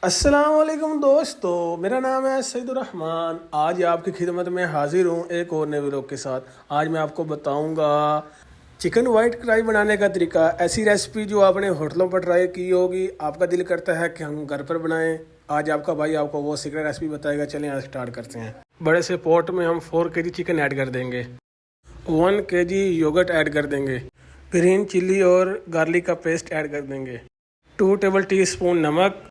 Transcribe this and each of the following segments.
अस्सलाम वालेकुम दोस्तों, मेरा नाम है सईदुर्रहमान। आज आपकी खिदमत में हाजिर हूँ एक और नए व्लॉग के साथ। आज मैं आपको बताऊँगा चिकन वाइट कढ़ाई बनाने का तरीका। ऐसी रेसिपी जो आपने होटलों पर ट्राई की होगी, आपका दिल करता है कि हम घर पर बनाएं। आज आपका भाई आपको वो सीक्रेट रेसिपी बताएगा। चलें आज स्टार्ट करते हैं। बड़े से पॉट में हम 4 kg चिकन ऐड कर देंगे, 1 kg योगर्ट ऐड कर देंगे, ग्रीन चिल्ली और गार्लिक का पेस्ट ऐड कर देंगे, 2 टेबल टीस्पून नमक,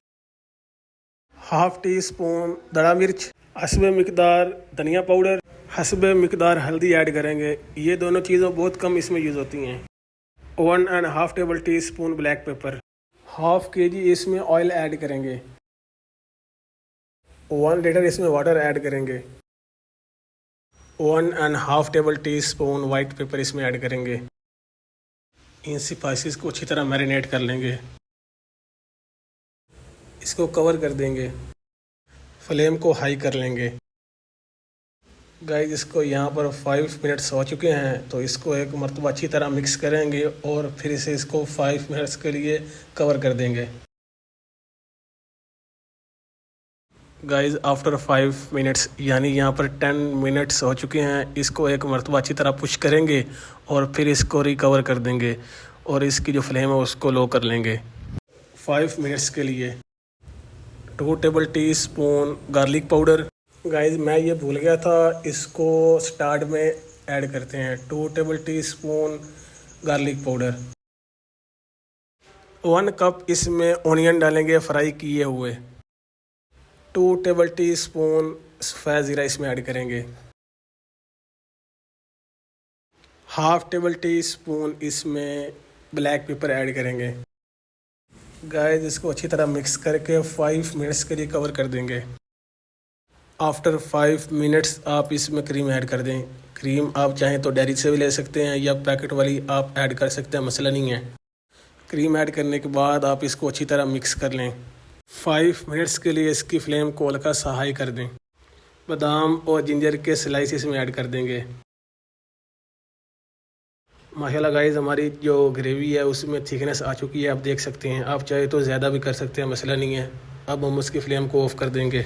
हाफ टी स्पून दड़ा मिर्च, हस्बे मिकदार धनिया पाउडर, हस्बे मिकदार हल्दी ऐड करेंगे। ये दोनों चीज़ें बहुत कम इसमें यूज़ होती हैं। 1.5 table tea spoon black pepper, half kg इसमें ऑयल ऐड करेंगे, 1 लीटर इसमें वाटर ऐड करेंगे, 1.5 table tea spoon white paper इसमें ऐड करेंगे। इन स्पाइसेस को अच्छी तरह मैरिनेट कर लेंगे। इसको कवर कर देंगे, फ्लेम को हाई कर लेंगे। गाइस, इसको यहाँ पर 5 मिनट्स हो चुके हैं, तो इसको एक मरतबा अच्छी तरह मिक्स करेंगे और फिर से इसको 5 मिनट्स के लिए कवर कर देंगे। गाइस, आफ्टर 5 मिनट्स यानी यहाँ पर 10 मिनट्स हो चुके हैं, इसको एक मरतबा अच्छी तरह पुश करेंगे और फिर इसको रिकवर कर देंगे और इसकी जो फ्लेम है उसको लो कर लेंगे 5 मिनट्स के लिए। 2 table tea spoon garlic powder. Guys, मैं ये भूल गया था, इसको स्टार्ट में ऐड करते हैं। 2 table tea spoon garlic powder, 1 cup इसमें ऑनियन डालेंगे फ्राई किए हुए, 2 टेबल टी स्पून सफ़ेद ज़ीरा इसमें ऐड करेंगे, हाफ टेबल टी स्पून इसमें ब्लैक पेपर ऐड करेंगे। गाइस, इसको अच्छी तरह मिक्स करके 5 मिनट्स के लिए कवर कर देंगे। आफ्टर 5 मिनट्स आप इसमें क्रीम ऐड कर दें। क्रीम आप चाहें तो डेयरी से भी ले सकते हैं या पैकेट वाली आप ऐड कर सकते हैं, मसला नहीं है। क्रीम ऐड करने के बाद आप इसको अच्छी तरह मिक्स कर लें। 5 मिनट्स के लिए इसकी फ्लेम को हल्का सा हाई कर दें। बादाम और जिंजर के स्लाइस इसमें ऐड कर देंगे। माशाल्लाह गाइस, हमारी जो ग्रेवी है उसमें थिकनेस आ चुकी है, आप देख सकते हैं। आप चाहे तो ज़्यादा भी कर सकते हैं, मसला नहीं है। अब हम उसकी फ्लेम को ऑफ़ कर देंगे।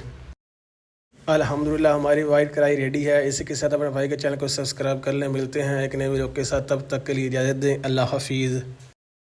अल्हम्दुलिल्लाह, हमारी वाइट कढ़ाई रेडी है। इसी के साथ अपने भाई के चैनल को सब्सक्राइब कर लें। मिलते हैं एक नए वीडियो के साथ, तब तक के लिए इजाज़त दें। अल्लाह हाफिज़।